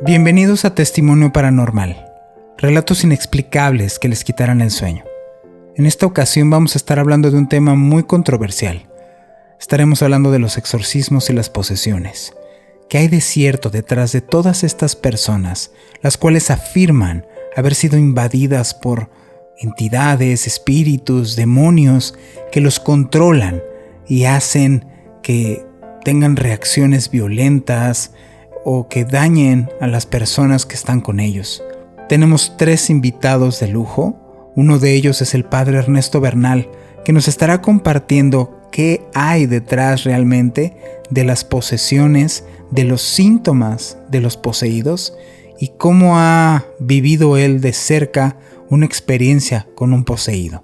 Bienvenidos a Testimonio Paranormal, relatos inexplicables que les quitarán el sueño. En esta ocasión vamos a estar hablando de un tema muy controversial. Estaremos hablando de los exorcismos y las posesiones. ¿Qué hay de cierto detrás de todas estas personas, las cuales afirman haber sido invadidas por entidades, espíritus, demonios que los controlan y hacen que tengan reacciones violentas o que dañen a las personas que están con ellos? Tenemos 3 invitados de lujo. Uno de ellos es el padre Ernesto Bernal, que nos estará compartiendo qué hay detrás realmente de las posesiones, de los síntomas de los poseídos y cómo ha vivido él de cerca una experiencia con un poseído.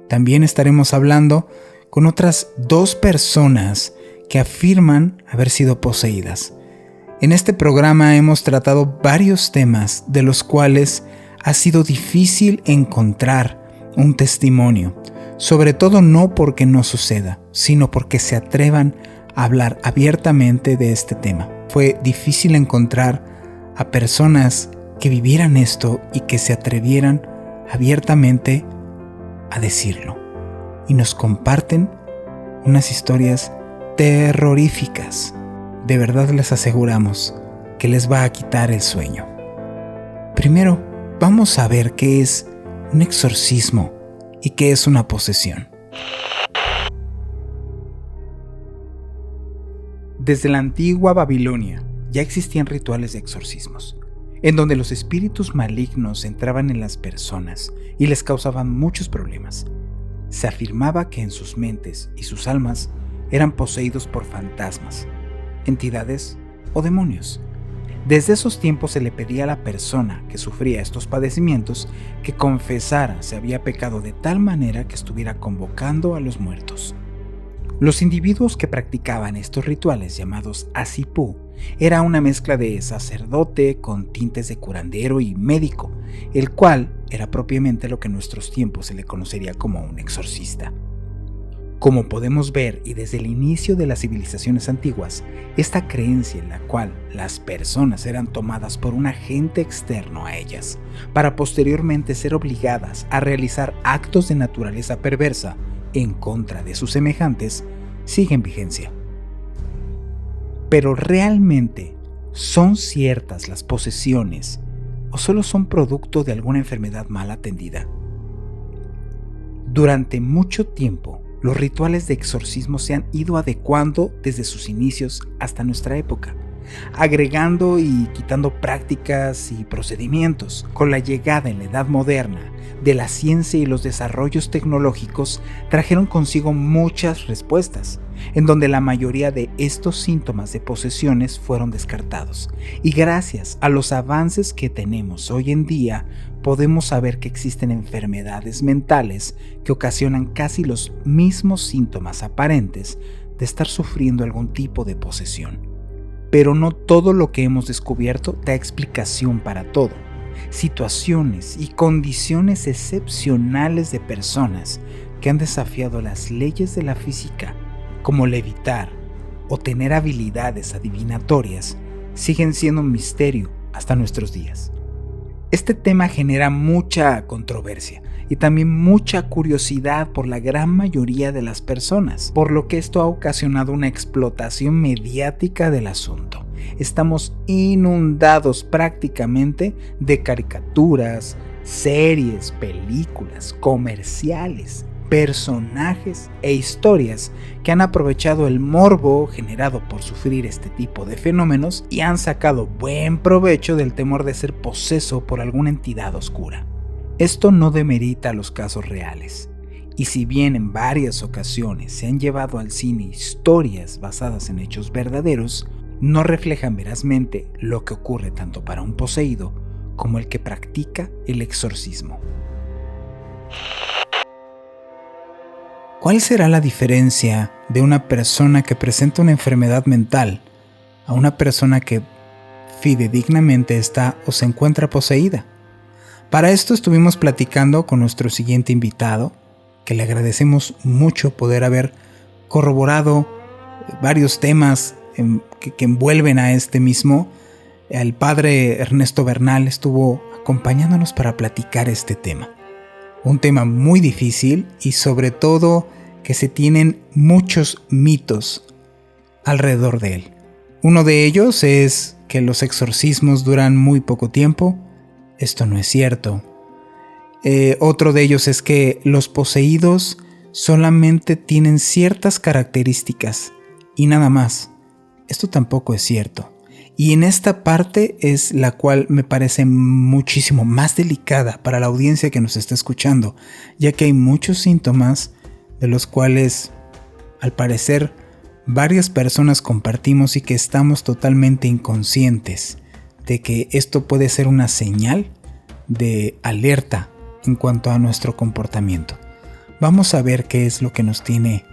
También estaremos hablando con otras 2 personas que afirman haber sido poseídas. En este programa hemos tratado varios temas de los cuales ha sido difícil encontrar un testimonio, sobre todo no porque no suceda, sino porque se atrevan a hablar abiertamente de este tema. Fue difícil encontrar a personas que vivieran esto y que se atrevieran abiertamente a decirlo. Y nos comparten unas historias terroríficas. De verdad les aseguramos que les va a quitar el sueño. Primero, vamos a ver qué es un exorcismo y qué es una posesión. Desde la antigua Babilonia ya existían rituales de exorcismos, en donde los espíritus malignos entraban en las personas y les causaban muchos problemas. Se afirmaba que en sus mentes y sus almas eran poseídos por fantasmas, entidades o demonios. Desde esos tiempos se le pedía a la persona que sufría estos padecimientos que confesara si había pecado de tal manera que estuviera convocando a los muertos. Los individuos que practicaban estos rituales llamados asipú era una mezcla de sacerdote con tintes de curandero y médico, el cual era propiamente lo que en nuestros tiempos se le conocería como un exorcista. Como podemos ver, y desde el inicio de las civilizaciones antiguas, esta creencia en la cual las personas eran tomadas por un agente externo a ellas, para posteriormente ser obligadas a realizar actos de naturaleza perversa en contra de sus semejantes, sigue en vigencia. Pero ¿realmente son ciertas las posesiones o solo son producto de alguna enfermedad mal atendida? Durante mucho tiempo, los rituales de exorcismo se han ido adecuando desde sus inicios hasta nuestra época, agregando y quitando prácticas y procedimientos. Con la llegada en la edad moderna de la ciencia y los desarrollos tecnológicos trajeron consigo muchas respuestas, en donde la mayoría de estos síntomas de posesiones fueron descartados. Y gracias a los avances que tenemos hoy en día, podemos saber que existen enfermedades mentales que ocasionan casi los mismos síntomas aparentes de estar sufriendo algún tipo de posesión. Pero no todo lo que hemos descubierto da explicación para todo. Situaciones y condiciones excepcionales de personas que han desafiado las leyes de la física, como levitar o tener habilidades adivinatorias, siguen siendo un misterio hasta nuestros días. Este tema genera mucha controversia y también mucha curiosidad por la gran mayoría de las personas, por lo que esto ha ocasionado una explotación mediática del asunto. Estamos inundados prácticamente de caricaturas, series, películas, comerciales, personajes e historias que han aprovechado el morbo generado por sufrir este tipo de fenómenos y han sacado buen provecho del temor de ser poseso por alguna entidad oscura. Esto no demerita los casos reales, y si bien en varias ocasiones se han llevado al cine historias basadas en hechos verdaderos, no reflejan verazmente lo que ocurre tanto para un poseído como el que practica el exorcismo. ¿Cuál será la diferencia de una persona que presenta una enfermedad mental a una persona que fidedignamente está o se encuentra poseída? Para esto estuvimos platicando con nuestro siguiente invitado, que le agradecemos mucho poder haber corroborado varios temas que envuelven a este mismo, el padre Ernesto Bernal estuvo acompañándonos para platicar este tema. Un tema muy difícil y sobre todo que se tienen muchos mitos alrededor de él. Uno de ellos es que los exorcismos duran muy poco tiempo. Esto no es cierto. Otro de ellos es que los poseídos solamente tienen ciertas características y nada más. Esto tampoco es cierto. Y en esta parte es la cual me parece muchísimo más delicada para la audiencia que nos está escuchando, ya que hay muchos síntomas de los cuales, al parecer, varias personas compartimos y que estamos totalmente inconscientes de que esto puede ser una señal de alerta en cuanto a nuestro comportamiento. Vamos a ver qué es lo que nos tiene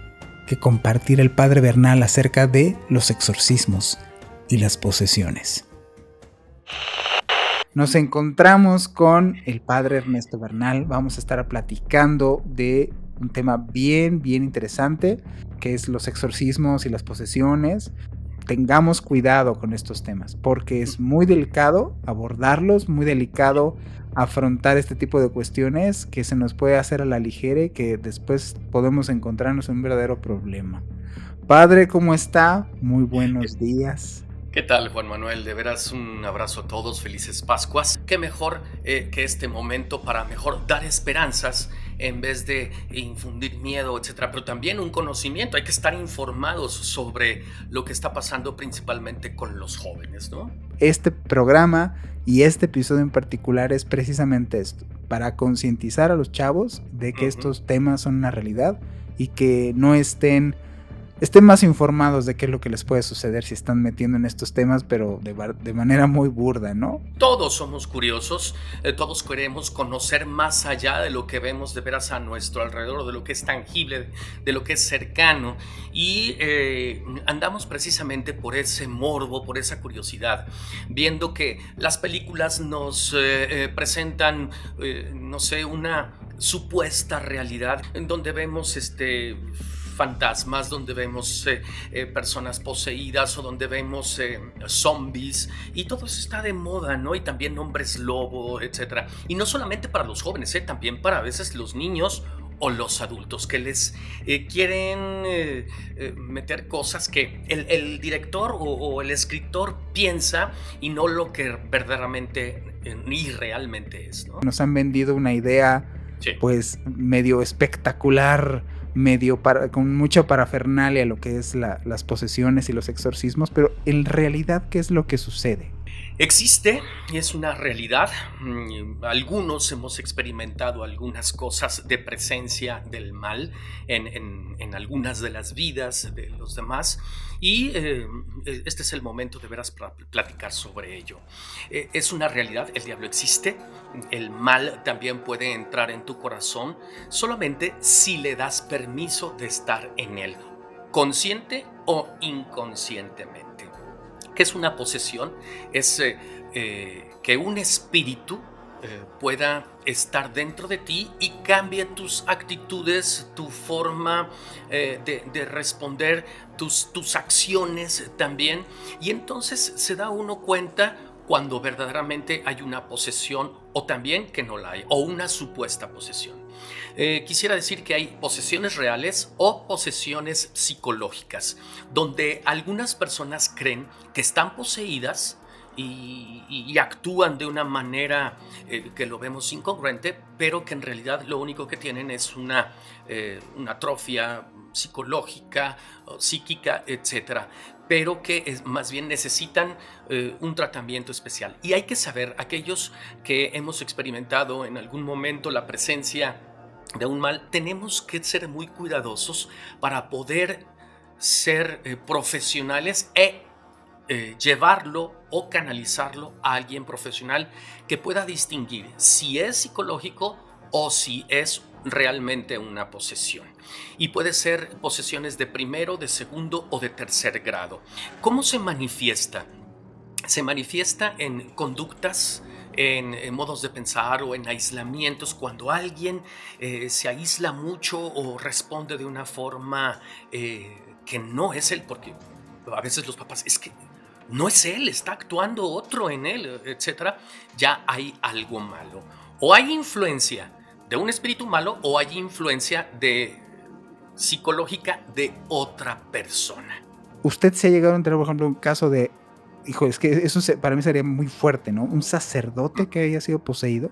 que compartir el padre Bernal acerca de los exorcismos y las posesiones. Nos encontramos con el padre Ernesto Bernal. Vamos a estar platicando de un tema bien interesante, que es los exorcismos y las posesiones. Tengamos cuidado con estos temas, porque es muy delicado abordarlos, muy delicado afrontar este tipo de cuestiones que se nos puede hacer a la ligera y que después podemos encontrarnos en un verdadero problema. Padre, ¿cómo está? Muy buenos días. ¿Qué tal, Juan Manuel? De veras, un abrazo a todos, felices Pascuas. Qué mejor que este momento para mejor dar esperanzas en vez de infundir miedo, etcétera, pero también un conocimiento. Hay que estar informados sobre lo que está pasando principalmente con los jóvenes, ¿no? Este programa y este episodio en particular es precisamente esto, para concientizar a los chavos de que estos temas son una realidad y que no estén más informados de qué es lo que les puede suceder si están metiendo en estos temas, pero de manera muy burda, ¿no? Todos somos curiosos, todos queremos conocer más allá de lo que vemos de veras a nuestro alrededor, de lo que es tangible, de lo que es cercano, y andamos precisamente por ese morbo, por esa curiosidad, viendo que las películas nos presentan, no sé, una supuesta realidad en donde vemos fantasmas, donde vemos personas poseídas o donde vemos zombies, y todo eso está de moda, ¿no? Y también hombres lobo, etcétera. Y no solamente para los jóvenes, también para a veces los niños o los adultos que les quieren meter cosas que el director o el escritor piensa y no lo que verdaderamente y realmente es, ¿no? Nos han vendido una idea, sí, pues medio espectacular, con mucha parafernalia lo que es las posesiones y los exorcismos, pero en realidad, ¿qué es lo que sucede? Existe, es una realidad. Algunos hemos experimentado algunas cosas de presencia del mal en algunas de las vidas de los demás, y este es el momento de veras para platicar sobre ello. Es una realidad, el diablo existe, el mal también puede entrar en tu corazón solamente si le das permiso de estar en él, consciente o inconscientemente. ¿Qué es una posesión? Es que un espíritu pueda estar dentro de ti y cambie tus actitudes, tu forma de responder, tus acciones también. Y entonces se da uno cuenta cuando verdaderamente hay una posesión o también que no la hay, o una supuesta posesión. Quisiera decir que hay posesiones reales o posesiones psicológicas, donde algunas personas creen que están poseídas y actúan de una manera que lo vemos incongruente, pero que en realidad lo único que tienen es una atrofia psicológica, psíquica, etcétera, pero que más bien necesitan un tratamiento especial. Y hay que saber, aquellos que hemos experimentado en algún momento la presencia de un mal, tenemos que ser muy cuidadosos para poder ser profesionales llevarlo o canalizarlo a alguien profesional que pueda distinguir si es psicológico o si es realmente una posesión. Y puede ser posesiones de primero, de segundo o de tercer grado. ¿Cómo se manifiesta? Se manifiesta en conductas, en modos de pensar o en aislamientos, cuando alguien se aísla mucho o responde de una forma que no es él, porque a veces los papás, es que no es él, está actuando otro en él, etcétera, ya hay algo malo. O hay influencia de un espíritu malo o hay influencia psicológica de otra persona. ¿Usted se ha llegado a enterar, por ejemplo, un caso de, hijo, es que eso para mí sería muy fuerte, ¿no? Un sacerdote que haya sido poseído.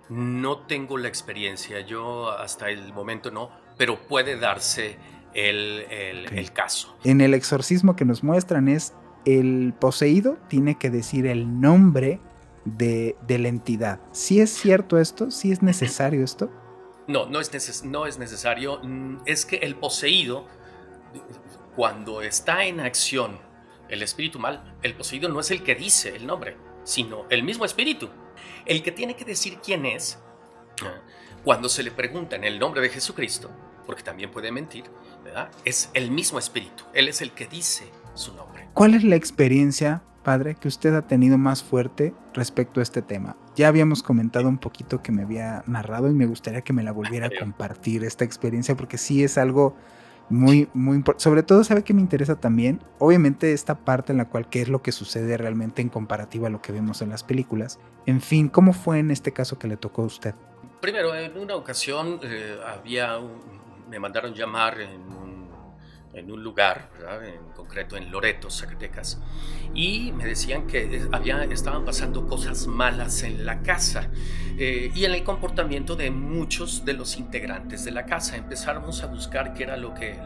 No tengo la experiencia, yo hasta el momento no, pero puede darse el caso. En el exorcismo que nos muestran es el poseído tiene que decir el nombre de la entidad. ¿Sí es cierto esto? ¿Sí es necesario esto? No es necesario. Es que el poseído, cuando está en acción el espíritu mal, el poseído no es el que dice el nombre, sino el mismo espíritu. El que tiene que decir quién es, cuando se le pregunta en el nombre de Jesucristo, porque también puede mentir, ¿verdad? Es el mismo espíritu. Él es el que dice su nombre. ¿Cuál es la experiencia, padre, que usted ha tenido más fuerte respecto a este tema? Ya habíamos comentado un poquito que me había narrado y me gustaría que me la volviera a compartir esta experiencia, porque sí es algo muy, muy importante. Sobre todo, ¿sabe qué me interesa también? Obviamente esta parte en la cual qué es lo que sucede realmente en comparativa a lo que vemos en las películas. En fin, ¿cómo fue en este caso que le tocó a usted? Primero, en una ocasión me mandaron llamar en un lugar, ¿verdad? En concreto en Loreto, Zacatecas, y me decían que estaban pasando cosas malas en la casa y en el comportamiento de muchos de los integrantes de la casa. Empezamos a buscar qué era lo que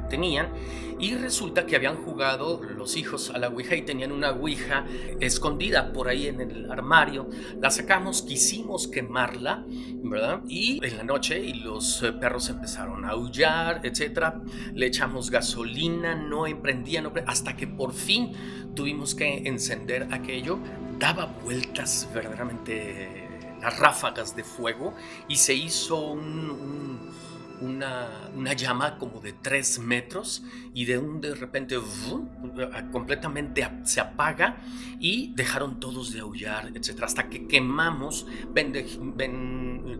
tenían, y resulta que habían jugado los hijos a la ouija y tenían una ouija escondida por ahí en el armario. La sacamos, quisimos quemarla, ¿verdad? Y en la noche y los perros empezaron a aullar, etcétera. Le echamos gasolina, no emprendía, hasta que por fin tuvimos que encender aquello. Daba vueltas verdaderamente las ráfagas de fuego y se hizo una llama como de 3 metros y de repente completamente se apaga y dejaron todos de aullar, etcétera, hasta que quemamos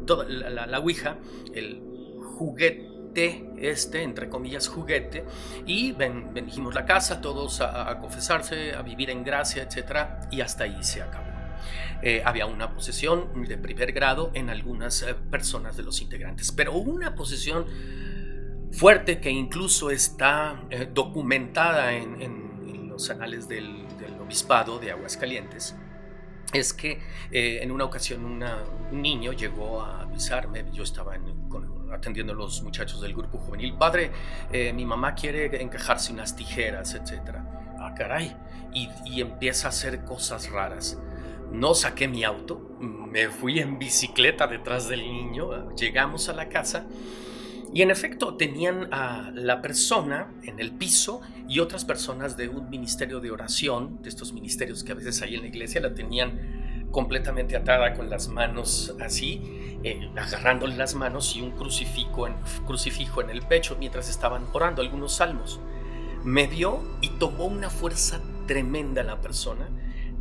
toda la ouija, el juguete, entre comillas juguete, y bendijimos la casa, todos a confesarse, a vivir en gracia, etcétera, y hasta ahí se acabó. Había una posesión de primer grado en algunas personas de los integrantes, pero una posesión fuerte que incluso está documentada en los anales del obispado de Aguascalientes. Es que en una ocasión un niño llegó a avisarme. Yo estaba atendiendo a los muchachos del grupo juvenil. Padre, mi mamá quiere encajarse unas tijeras, etc. Ah, caray. Y empieza a hacer cosas raras. No saqué mi auto, me fui en bicicleta detrás del niño. Llegamos a la casa y en efecto tenían a la persona en el piso y otras personas de un ministerio de oración, de estos ministerios que a veces hay en la iglesia, la tenían completamente atada con las manos así, agarrándole las manos y un crucifijo en el pecho mientras estaban orando algunos salmos. Me vio y tomó una fuerza tremenda la persona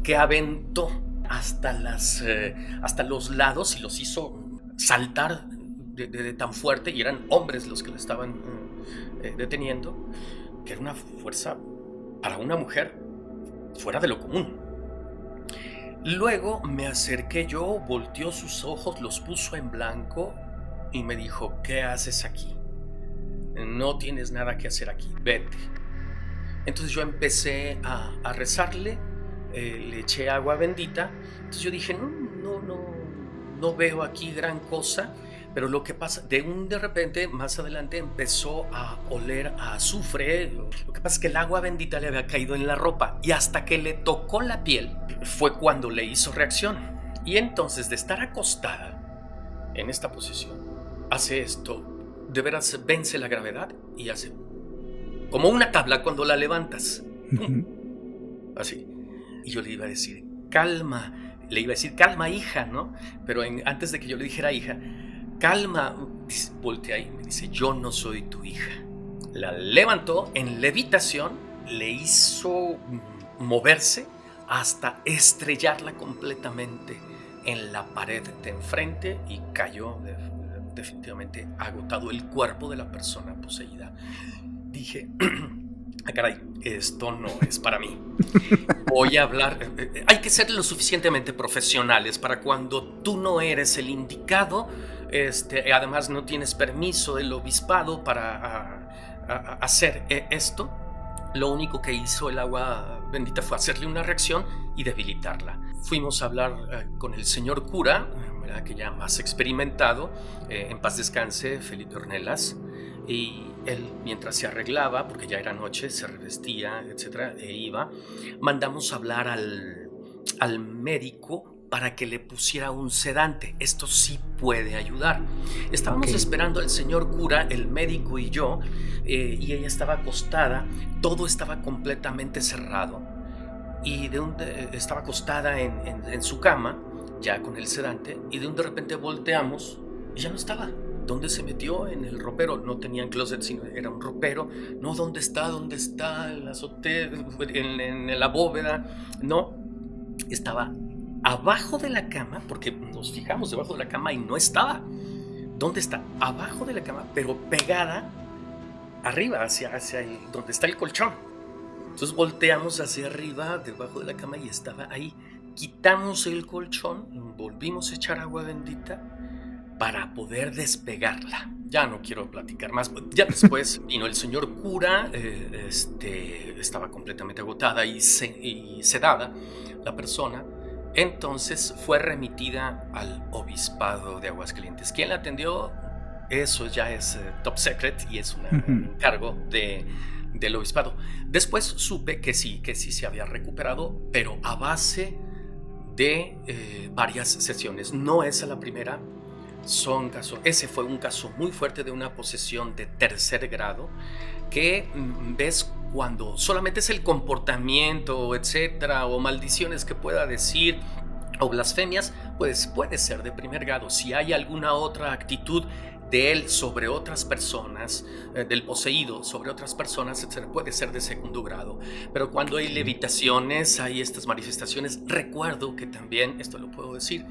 que aventó hasta los lados y los hizo saltar de tan fuerte, y eran hombres los que lo estaban deteniendo, que era una fuerza para una mujer fuera de lo común. Luego me acerqué yo, volteó sus ojos, los puso en blanco y me dijo: ¿qué haces aquí? No tienes nada que hacer aquí, vete. Entonces yo empecé a rezarle, le eché agua bendita. Entonces yo dije, no veo aquí gran cosa. Pero lo que pasa, de repente, más adelante empezó a oler a azufre. Lo que pasa es que el agua bendita le había caído en la ropa, y hasta que le tocó la piel fue cuando le hizo reacción. Y entonces, de estar acostada en esta posición, hace esto, de veras vence la gravedad y hace como una tabla cuando la levantas. Así. Y yo le iba a decir, calma. Le iba a decir, calma, hija, ¿no? Pero antes de que yo le dijera hija, calma, voltea y me dice, yo no soy tu hija. La levantó en levitación, le hizo moverse hasta estrellarla completamente en la pared de enfrente y cayó definitivamente agotado el cuerpo de la persona poseída. Dije, caray, esto no es para mí. Voy a hablar. Hay que ser lo suficientemente profesionales para cuando tú no eres el indicado. Además, no tienes permiso del obispado para hacer esto. Lo único que hizo el agua bendita fue hacerle una reacción y debilitarla. Fuimos a hablar con el señor cura, que ya más experimentado, en paz descanse, Felipe Ornelas, y él, mientras se arreglaba, porque ya era noche, se revestía, etcétera, e iba, mandamos a hablar al médico para que le pusiera un sedante. Esto sí puede ayudar. Estábamos esperando al señor cura, el médico y yo, y ella estaba acostada, todo estaba completamente cerrado, y estaba acostada en su cama, ya con el sedante, y de repente volteamos y ya no estaba. ¿Dónde se metió? En el ropero. No tenían closet, sino era un ropero. No, ¿dónde está? ¿Dónde está? En la azotea, en la bóveda. No, estaba abajo de la cama, porque nos fijamos debajo de la cama y no estaba. ¿Dónde está? Abajo de la cama, pero pegada arriba, hacia donde está el colchón. Entonces volteamos hacia arriba, debajo de la cama, y estaba ahí. Quitamos el colchón, volvimos a echar agua bendita para poder despegarla. Ya no quiero platicar más. Ya después vino el señor cura, estaba completamente agotada y sedada la persona. Entonces fue remitida al obispado de Aguascalientes. ¿Quién la atendió? Eso ya es top secret y es un encargo del obispado. Después supe que sí se había recuperado, pero a base de varias sesiones. No es la primera. Ese fue un caso muy fuerte de una posesión de tercer grado que ves cuando solamente es el comportamiento, etcétera, o maldiciones que pueda decir, o blasfemias, pues puede ser de primer grado. Si hay alguna otra actitud de él sobre otras personas, del poseído sobre otras personas, etcétera, puede ser de segundo grado. Pero cuando hay levitaciones, hay estas manifestaciones. Recuerdo que también, esto lo puedo decir,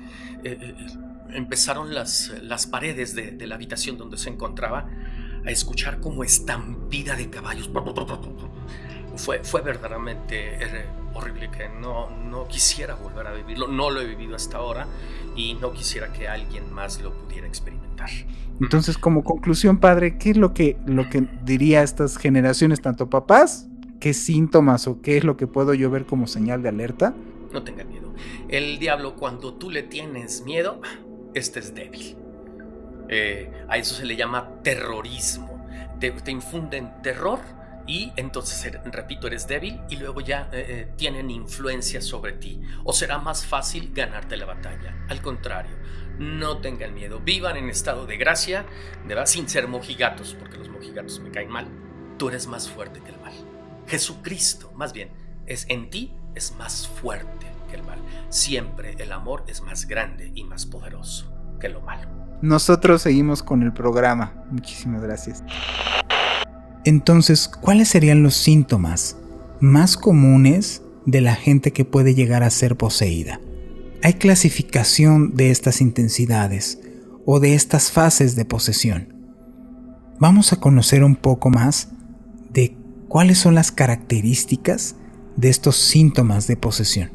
empezaron las paredes de la habitación donde se encontraba a escuchar como estampida de caballos. Fue verdaderamente horrible, que no quisiera volver a vivirlo. No lo he vivido hasta ahora y no quisiera que alguien más lo pudiera experimentar. Entonces, como conclusión, padre, ¿qué es lo que diría a estas generaciones, tanto papás? ¿Qué síntomas o qué es lo que puedo yo ver como señal de alerta? No tengan miedo. El diablo, cuando tú le tienes miedo, es débil. A eso se le llama terrorismo. Te infunden terror y entonces, repito, eres débil y luego ya tienen influencia sobre ti. O será más fácil ganarte la batalla. Al contrario, no tengan miedo. Vivan en estado de gracia, ¿verdad? Sin ser mojigatos, porque los mojigatos me caen mal. Tú eres más fuerte que el mal. Jesucristo, más bien, en ti es más fuerte que el mal. Siempre el amor es más grande y más poderoso que lo malo. Nosotros seguimos con el programa. Muchísimas gracias. Entonces, ¿cuáles serían los síntomas más comunes de la gente que puede llegar a ser poseída? ¿Hay clasificación de estas intensidades o de estas fases de posesión? Vamos a conocer un poco más de cuáles son las características de estos síntomas de posesión.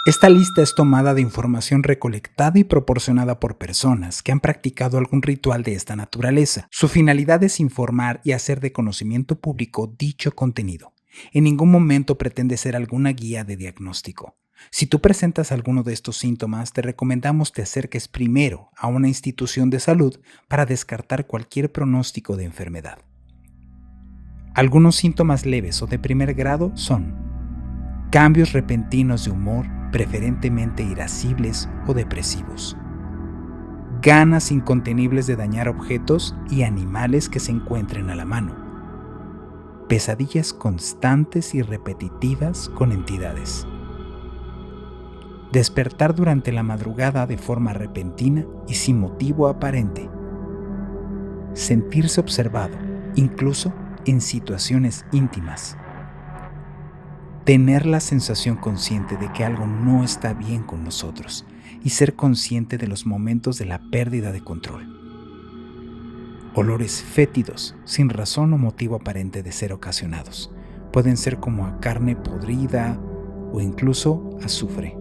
Esta lista es tomada de información recolectada y proporcionada por personas que han practicado algún ritual de esta naturaleza. Su finalidad es informar y hacer de conocimiento público dicho contenido. En ningún momento pretende ser alguna guía de diagnóstico. Si tú presentas alguno de estos síntomas, te recomendamos te acerques primero a una institución de salud para descartar cualquier pronóstico de enfermedad. Algunos síntomas leves o de primer grado son cambios repentinos de humor, preferentemente irascibles o depresivos, ganas incontenibles de dañar objetos y animales que se encuentren a la mano, pesadillas constantes y repetitivas con entidades, despertar durante la madrugada de forma repentina y sin motivo aparente, sentirse observado, incluso en situaciones íntimas, tener la sensación consciente de que algo no está bien con nosotros y ser consciente de los momentos de la pérdida de control. Olores fétidos, sin razón o motivo aparente de ser ocasionados. Pueden ser como a carne podrida o incluso azufre.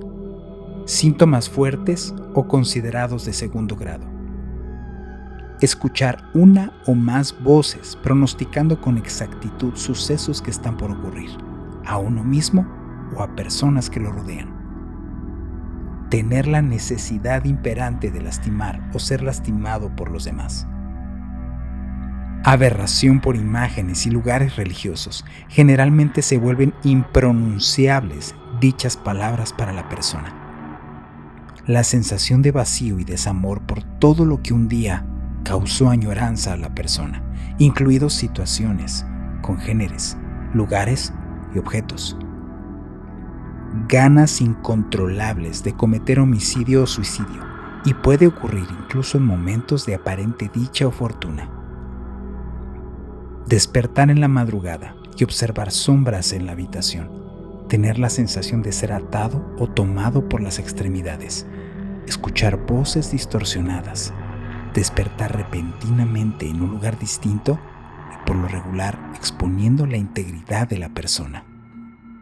Síntomas fuertes o considerados de segundo grado. Escuchar una o más voces pronosticando con exactitud sucesos que están por ocurrir, a uno mismo o a personas que lo rodean. Tener la necesidad imperante de lastimar o ser lastimado por los demás. Aberración por imágenes y lugares religiosos. Generalmente se vuelven impronunciables dichas palabras para la persona. La sensación de vacío y desamor por todo lo que un día causó añoranza a la persona, incluidos situaciones, congéneres, lugares y objetos. Ganas incontrolables de cometer homicidio o suicidio, y puede ocurrir incluso en momentos de aparente dicha o fortuna. Despertar en la madrugada y observar sombras en la habitación. Tener la sensación de ser atado o tomado por las extremidades. Escuchar voces distorsionadas. Despertar repentinamente en un lugar distinto y por lo regular exponiendo la integridad de la persona.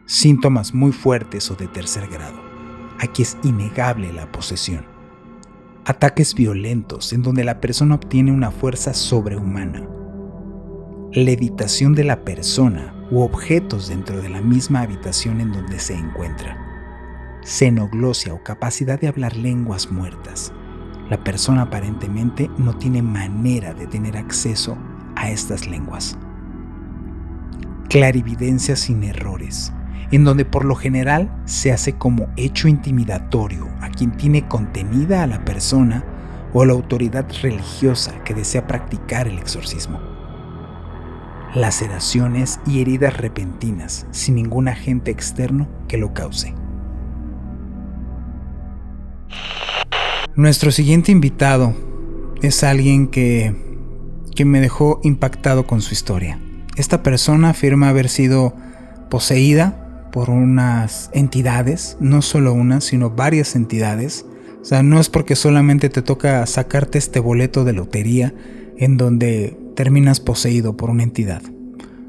Síntomas muy fuertes o de tercer grado. Aquí es innegable la posesión. Ataques violentos en donde la persona obtiene una fuerza sobrehumana. Levitación de la persona u objetos dentro de la misma habitación en donde se encuentra. Xenoglosia o capacidad de hablar lenguas muertas. La persona aparentemente no tiene manera de tener acceso a estas lenguas. Clarividencia sin errores, en donde por lo general se hace como hecho intimidatorio a quien tiene contenida a la persona o a la autoridad religiosa que desea practicar el exorcismo. Laceraciones y heridas repentinas sin ningún agente externo que lo cause. Nuestro siguiente invitado es alguien que me dejó impactado con su historia. Esta persona afirma haber sido poseída por unas entidades, no solo una, sino varias entidades. O sea, no es porque solamente te toca sacarte este boleto de lotería en donde terminas poseído por una entidad.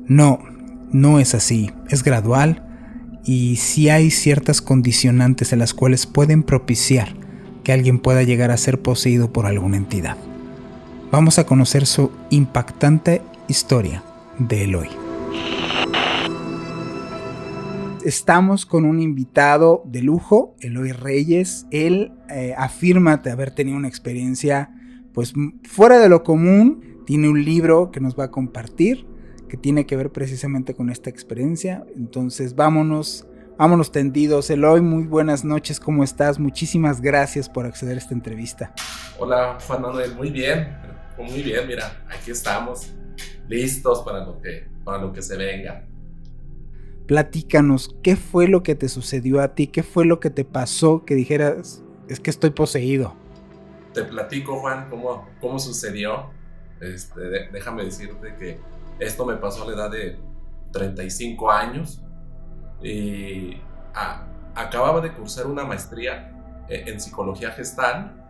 No es así, es gradual y sí hay ciertas condicionantes en las cuales pueden propiciar que alguien pueda llegar a ser poseído por alguna entidad. Vamos a conocer su impactante historia de Eloy. Estamos con un invitado de lujo, Eloy Reyes. Él afirma de haber tenido una experiencia pues fuera de lo común. Tiene un libro que nos va a compartir que tiene que ver precisamente con esta experiencia. Entonces vámonos tendidos. Eloy, muy buenas noches, ¿cómo estás? Muchísimas gracias por acceder a esta entrevista. Hola Juan Manuel, muy bien, mira, aquí estamos, listos para lo que se venga. Platícanos, ¿qué fue lo que te sucedió a ti? ¿Qué fue lo que te pasó que dijeras, es que estoy poseído? Te platico, Juan, cómo sucedió. Déjame decirte que esto me pasó a la edad de 35 años y acababa de cursar una maestría en psicología gestal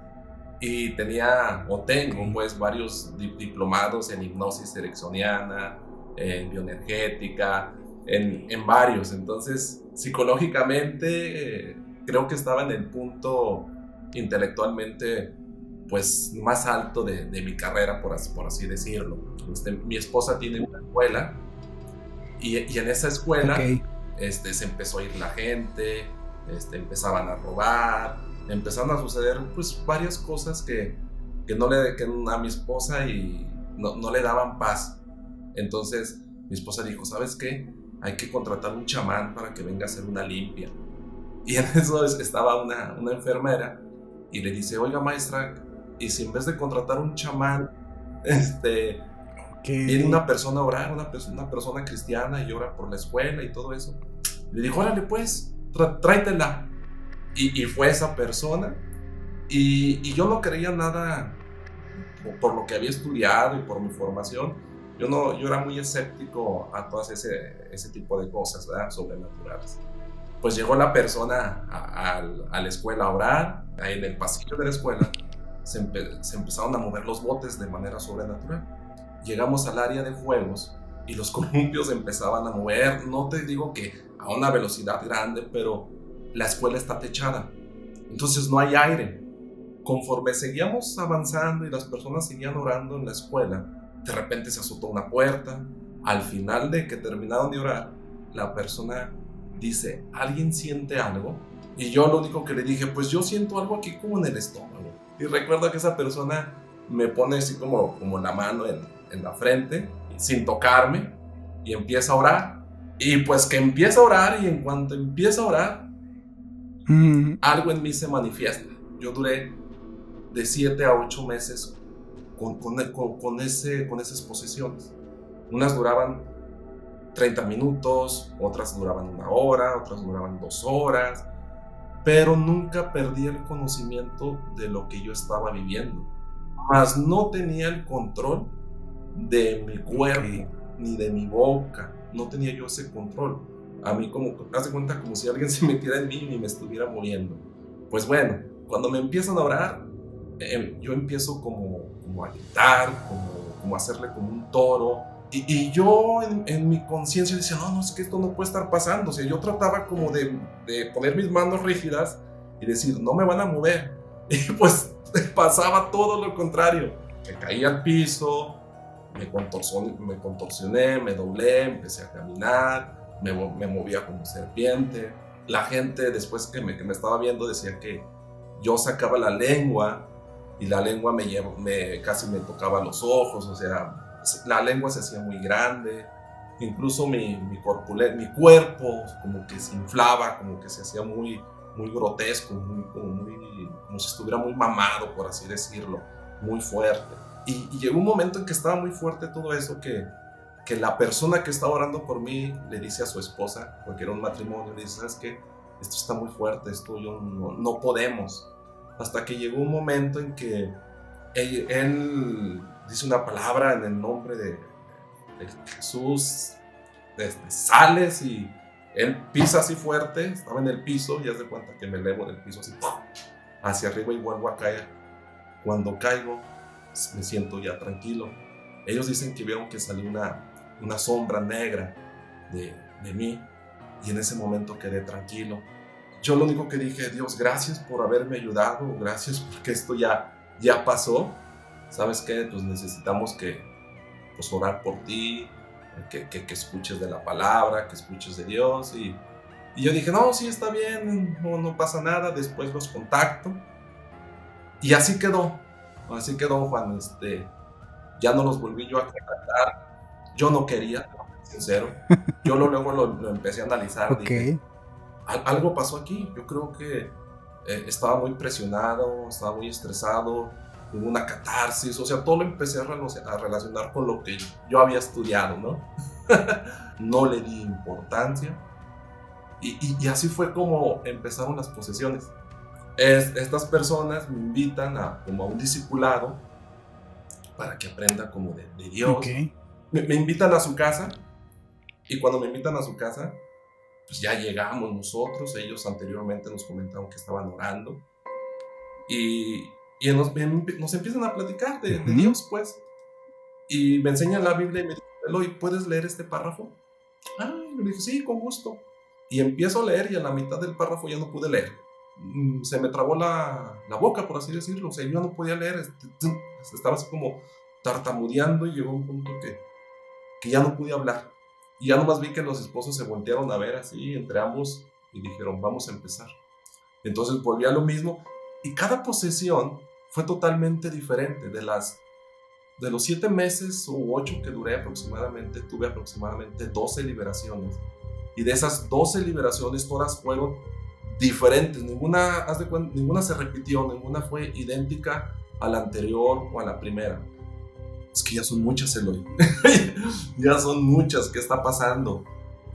y tengo pues varios diplomados en hipnosis ericksoniana, en bioenergética, en varios. Entonces, psicológicamente creo que estaba en el punto intelectualmente pues más alto de mi carrera, por así decirlo. Mi esposa tiene una escuela y en esa escuela se empezó a ir la gente, empezaban a robar, empezaron a suceder pues varias cosas que a mi esposa y no le daban paz. Entonces mi esposa dijo, ¿sabes qué? Hay que contratar un chamán para que venga a hacer una limpia. Y en eso estaba una enfermera y le dice, oiga maestra, ¿y si en vez de contratar un chamán viene una persona a orar, una persona cristiana y ora por la escuela y todo eso? Le dijo, órale pues, tráetela. Y fue esa persona y yo no creía nada por lo que había estudiado y por mi formación. Yo era muy escéptico a todas ese tipo de cosas, ¿verdad? Sobrenaturales. Pues llegó la persona a la escuela a orar. Ahí en el pasillo de la escuela se empezaron a mover los botes de manera sobrenatural. llegamos al área de juegos y los columpios empezaban a mover, no te digo que a una velocidad grande, pero la escuela está techada, entonces no hay aire. Conforme seguíamos avanzando y las personas seguían orando en la escuela, de repente se azotó una puerta. Al final de que terminaron de orar, la persona dice, ¿alguien siente algo? Y yo lo único que le dije, pues yo siento algo aquí como en el estómago. Y recuerdo que esa persona me pone así como la mano en la frente, sin tocarme, y empieza a orar. Y pues que empieza a orar, y en cuanto empieza a orar, algo en mí se manifiesta. Yo duré de 7 a 8 meses con esas posesiones. Unas duraban 30 minutos, otras duraban 1 hora, otras duraban 2 horas, pero nunca perdí el conocimiento de lo que yo estaba viviendo. Mas no tenía el control de mi cuerpo, ni de mi boca. No tenía yo ese control. A mí haz de cuenta como si alguien se metiera en mí y me estuviera muriendo. Pues bueno, cuando me empiezan a orar, yo empiezo como a gritar, como a hacerle como un toro. Y yo en mi conciencia decía, no, es que esto no puede estar pasando. O sea, yo trataba como de poner mis manos rígidas y decir, no me van a mover. Y pues pasaba todo lo contrario. Me caí al piso, me contorsioné, me doblé, empecé a caminar, me movía como serpiente. La gente después que me estaba viendo decía que yo sacaba la lengua y la lengua casi me tocaba los ojos, o sea, la lengua se hacía muy grande, incluso mi cuerpo como que se inflaba, como que se hacía muy, muy grotesco, como si estuviera muy mamado, por así decirlo, muy fuerte. Y llegó un momento en que estaba muy fuerte todo eso, que la persona que estaba orando por mí le dice a su esposa, porque era un matrimonio, le dice, ¿sabes qué? Esto está muy fuerte, esto no podemos. Hasta que llegó un momento en que él dice una palabra en el nombre de Jesús, sales, y él pisa así fuerte, estaba en el piso y haz de cuenta que me elevo del piso así, hacia arriba y vuelvo a caer. Cuando caigo, me siento ya tranquilo. Ellos dicen que vieron que salió una sombra negra de mí, y en ese momento quedé tranquilo. Yo lo único que dije, Dios, gracias por haberme ayudado, gracias porque esto ya pasó. ¿Sabes qué? Pues necesitamos orar por ti, que escuches de la palabra, que escuches de Dios. Y yo dije, no, sí, está bien, no pasa nada, después los contacto. Y así quedó, Juan. Ya no los volví yo a contactar. Yo no quería, sincero. Yo luego lo empecé a analizar. Okay. Dije, algo pasó aquí. Yo creo que estaba muy presionado, estaba muy estresado, hubo una catarsis, o sea, todo lo empecé a relacionar con lo que yo había estudiado, ¿no? No le di importancia, y así fue como empezaron las posesiones. Estas personas me invitan como a un discipulado para que aprenda como de Dios. Okay. Me invitan a su casa, y cuando me invitan a su casa, pues ya llegamos nosotros. Ellos anteriormente nos comentaron que estaban orando, y nos empiezan a platicar de Dios, pues, y me enseñan la Biblia y me dicen, Eloy, ¿puedes leer este párrafo? Le dije, sí, con gusto. Y empiezo a leer, y a la mitad del párrafo ya no pude leer. Se me trabó la boca, por así decirlo. O sea, yo no podía leer, estaba así como tartamudeando, y llegó un punto que ya no pude hablar. Y ya nomás vi que los esposos se voltearon a ver así entre ambos y dijeron, vamos a empezar. Entonces volví a lo mismo, y cada posesión fue totalmente diferente. De los 7 meses u 8 que duré aproximadamente, tuve aproximadamente 12 liberaciones. Y de esas 12 liberaciones todas fueron diferentes. Ninguna se repitió, ninguna fue idéntica a la anterior o a la primera. Es que ya son muchas, Eloy. Ya son muchas, ¿qué está pasando?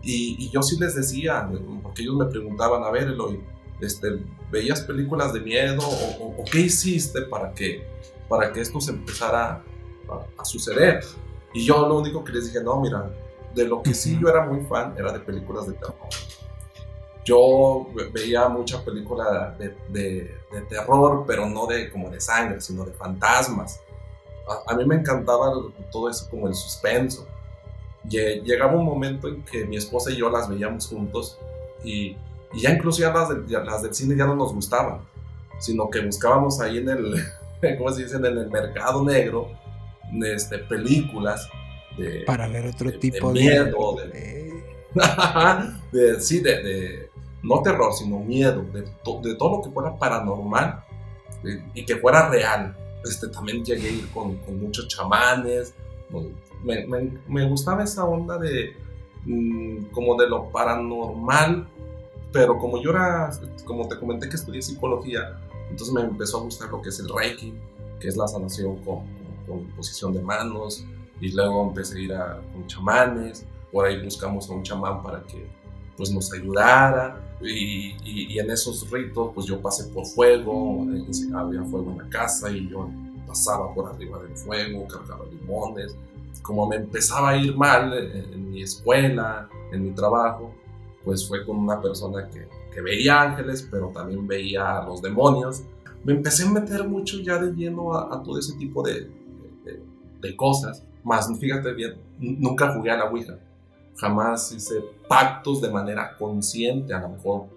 Y yo sí les decía, porque ellos me preguntaban, a ver, Eloy, ¿veías películas de miedo? ¿O qué hiciste para que esto se empezara a suceder? Y yo lo único que les dije, no, mira, de lo que sí yo era muy fan era de películas de terror. Yo veía mucha película de terror, pero no como de sangre, sino de fantasmas. a mí me encantaba todo eso como el suspenso. Llegaba un momento en que mi esposa y yo las veíamos juntos y ya incluso las del cine ya no nos gustaban, sino que buscábamos ahí en el, ¿cómo se dice? En el mercado negro, películas para ver otro de tipo miedo, sí, no terror, sino miedo, de todo lo que fuera paranormal y que fuera real. También llegué a ir con muchos chamanes. Me gustaba esa onda de como de lo paranormal, pero como yo como te comenté que estudié psicología, entonces me empezó a gustar lo que es el Reiki, que es la sanación con posición de manos, y luego empecé a ir con chamanes. Por ahí buscamos a un chamán para que pues nos ayudara, y en esos ritos pues yo pasé por fuego, había fuego en la casa y yo pasaba por arriba del fuego, cargaba limones. Como me empezaba a ir mal en mi escuela, en mi trabajo, pues fue con una persona que veía ángeles, pero también veía a los demonios. Me empecé a meter mucho ya de lleno a todo ese tipo de cosas. Más, fíjate bien, nunca jugué a la Ouija. Jamás hice pactos de manera consciente, a lo mejor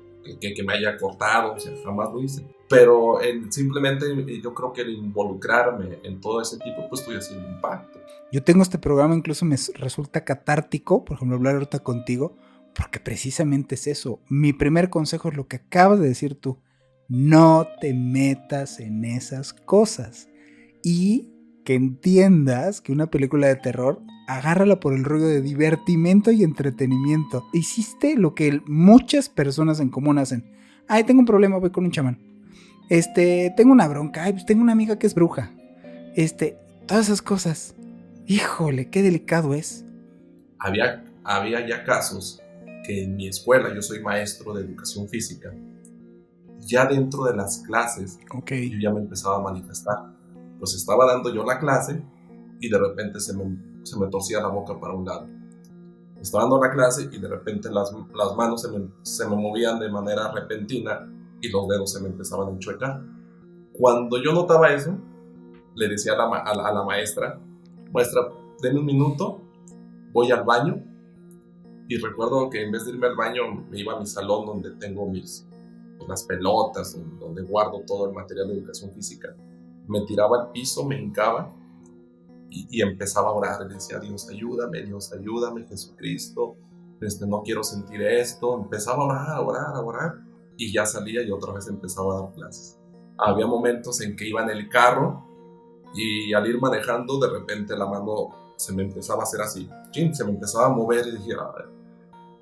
que me haya cortado, o sea, jamás lo hice. Pero simplemente yo creo que el involucrarme en todo ese tipo, pues estoy haciendo un pacto. Yo tengo este programa, incluso me resulta catártico, por ejemplo, hablar ahorita contigo, porque precisamente es eso. Mi primer consejo es lo que acabas de decir tú. No te metas en esas cosas. Y que entiendas que una película de terror, agárrala por el rollo de divertimento y entretenimiento. Hiciste lo que muchas personas en común hacen. Ay, tengo un problema, voy con un chamán. Tengo una bronca. Ay, pues tengo una amiga que es bruja. Todas esas cosas. Híjole, qué delicado es. Había ya casos que en mi escuela, yo soy maestro de educación física, ya dentro de las clases, yo ya me empezaba a manifestar. Pues estaba dando yo la clase y de repente se me torcía la boca para un lado. Estaba dando la clase y de repente las manos se me movían de manera repentina y los dedos se me empezaban a enchuecar. Cuando yo notaba eso, le decía a la maestra, denme un minuto, voy al baño. Y recuerdo que en vez de irme al baño, me iba a mi salón donde tengo las pelotas, donde guardo todo el material de educación física. Me tiraba al piso, me hincaba y empezaba a orar. Le decía, Dios ayúdame, Jesucristo, no quiero sentir esto. Empezaba a orar y ya salía y otra vez empezaba a dar clases. Había momentos en que iba en el carro y al ir manejando, de repente la mano se me empezaba a hacer así, se me empezaba a mover y dije,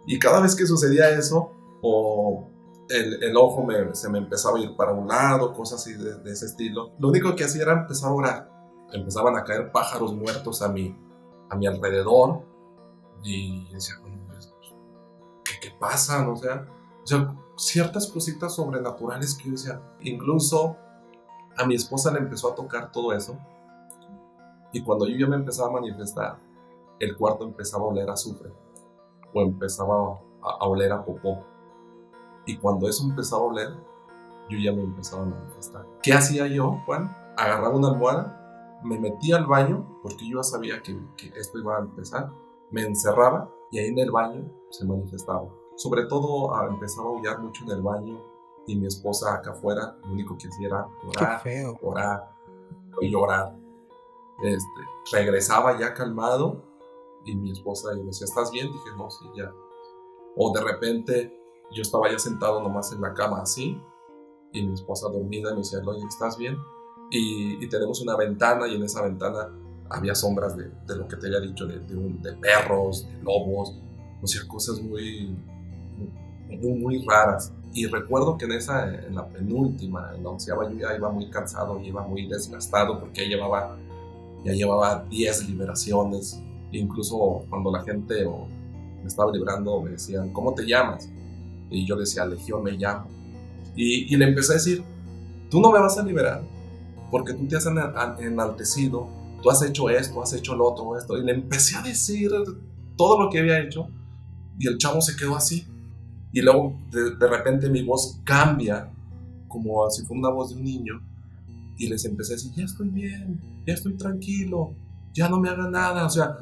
y cada vez que sucedía eso, o el ojo se me empezaba a ir para un lado, cosas así de ese estilo, lo único que hacía era empezar a orar. Empezaban a caer pájaros muertos a mi alrededor y decía, ¿qué pasa? O sea, ciertas cositas sobrenaturales que yo decía. Incluso a mi esposa le empezó a tocar todo eso, y cuando yo ya me empezaba a manifestar, el cuarto empezaba a oler a azufre o empezaba a oler a popó. Y cuando eso empezaba a oler, yo ya me empezaba a manifestar. ¿Qué hacía yo, Juan? Agarraba una almohada, me metía al baño, porque yo ya sabía que esto iba a empezar, me encerraba y ahí en el baño se manifestaba. Sobre todo empezaba a aullar mucho en el baño, y mi esposa acá afuera lo único que hacía era orar, orar y llorar. Regresaba ya calmado y mi esposa me decía, ¿estás bien? Dije, no, sí, ya. O de repente yo estaba ya sentado nomás en la cama así y mi esposa dormida me decía, oye, ¿estás bien? Y tenemos una ventana y en esa ventana había sombras de lo que te había dicho, de perros, de lobos, o sea, cosas muy raras. Y recuerdo que en la penúltima, en la 11ª, yo ya iba muy cansado y iba muy desgastado porque ya llevaba 10 liberaciones. Incluso cuando la gente me estaba librando, me decían, ¿cómo te llamas? Y yo decía, Legión me llamo. Y le empecé a decir, tú no me vas a liberar porque tú te has enaltecido, tú has hecho esto, has hecho lo otro, esto. Y le empecé a decir todo lo que había hecho y el chavo se quedó así. Y luego de repente mi voz cambia como si fuera una voz de un niño Y les empecé a decir, ya estoy bien, ya estoy tranquilo, ya no me haga nada, o sea,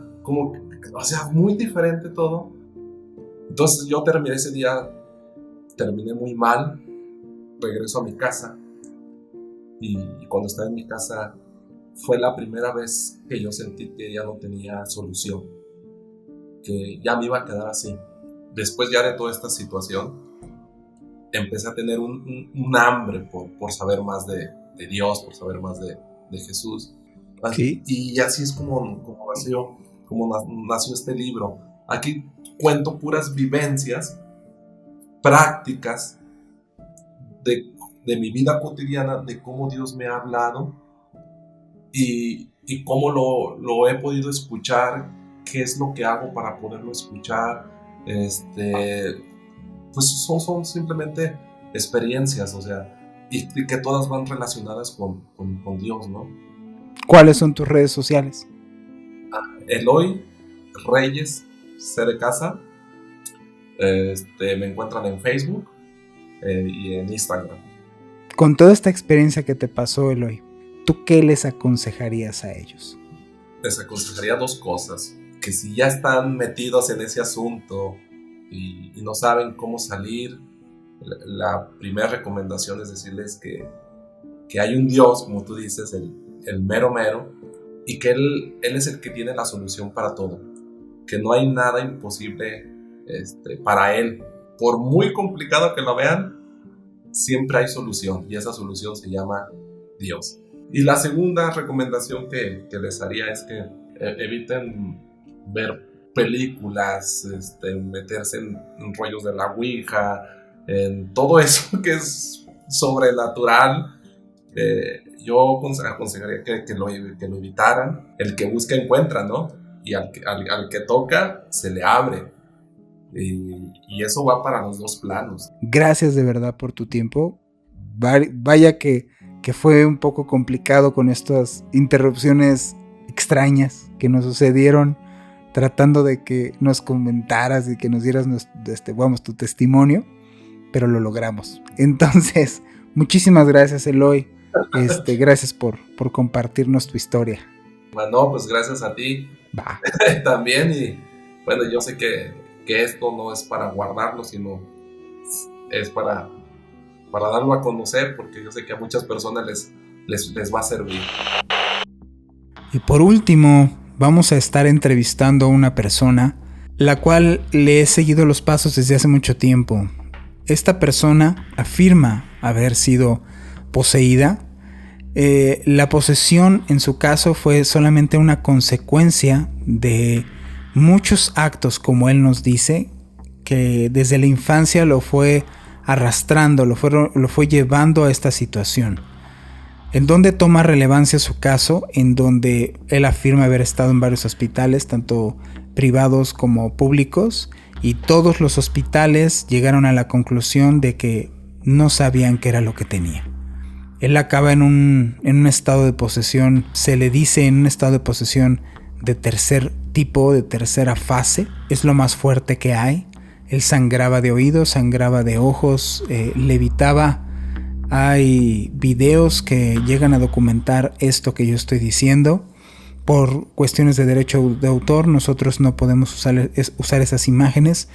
muy diferente todo. Entonces yo terminé ese día, terminé muy mal, regreso a mi casa y cuando estaba en mi casa fue la primera vez que yo sentí que ya no tenía solución, que ya me iba a quedar así. Después ya de toda esta situación, empecé a tener un hambre por saber más de Dios, por saber más de Jesús. ¿Sí? Y así es como nació este libro. Aquí cuento puras vivencias, prácticas de mi vida cotidiana, de cómo Dios me ha hablado y cómo lo he podido escuchar, qué es lo que hago para poderlo escuchar. Pues son simplemente experiencias, o sea, y que todas van relacionadas con Dios, ¿no? ¿Cuáles son tus redes sociales? Eloy Reyes C de casa. Me encuentran en Facebook y en Instagram. Con toda esta experiencia que te pasó, Eloy, ¿tú qué les aconsejarías a ellos? Les aconsejaría dos cosas. Que si ya están metidos en ese asunto y no saben cómo salir, la primera recomendación es decirles que hay un Dios, como tú dices, el mero mero, y que él es el que tiene la solución para todo, que no hay nada imposible para Él. Por muy complicado que lo vean, siempre hay solución, y esa solución se llama Dios. Y la segunda recomendación que les haría es que eviten ver películas, meterse en rollos de la Ouija, en todo eso que es sobrenatural. Yo aconsejaría que lo evitaran. El que busca encuentra, ¿no? Y al que toca se le abre. Y eso va para los dos planos. Gracias de verdad por tu tiempo. Vaya que fue un poco complicado con estas interrupciones extrañas que nos sucedieron, tratando de que nos comentaras y que nos dieras tu testimonio, pero lo logramos. Entonces, muchísimas gracias, Eloy. Gracias por compartirnos tu historia. Bueno, pues gracias a ti. Va. También, y bueno, yo sé que esto no es para guardarlo, sino es para darlo a conocer, porque yo sé que a muchas personas les va a servir. Y por último, vamos a estar entrevistando a una persona la cual le he seguido los pasos desde hace mucho tiempo. Esta persona afirma haber sido poseída. La posesión en su caso fue solamente una consecuencia de muchos actos, como él nos dice, que desde la infancia lo fue arrastrando, lo fue llevando a esta situación. En donde toma relevancia su caso, en donde él afirma haber estado en varios hospitales, tanto privados como públicos, y todos los hospitales llegaron a la conclusión de que no sabían qué era lo que tenía. Él acaba en un estado de posesión, se le dice en un estado de posesión de tercer tipo, de tercera fase, es lo más fuerte que hay. Él sangraba de oídos, sangraba de ojos, levitaba. Hay videos que llegan a documentar esto que yo estoy diciendo. Por cuestiones de derecho de autor, nosotros no podemos usar esas imágenes,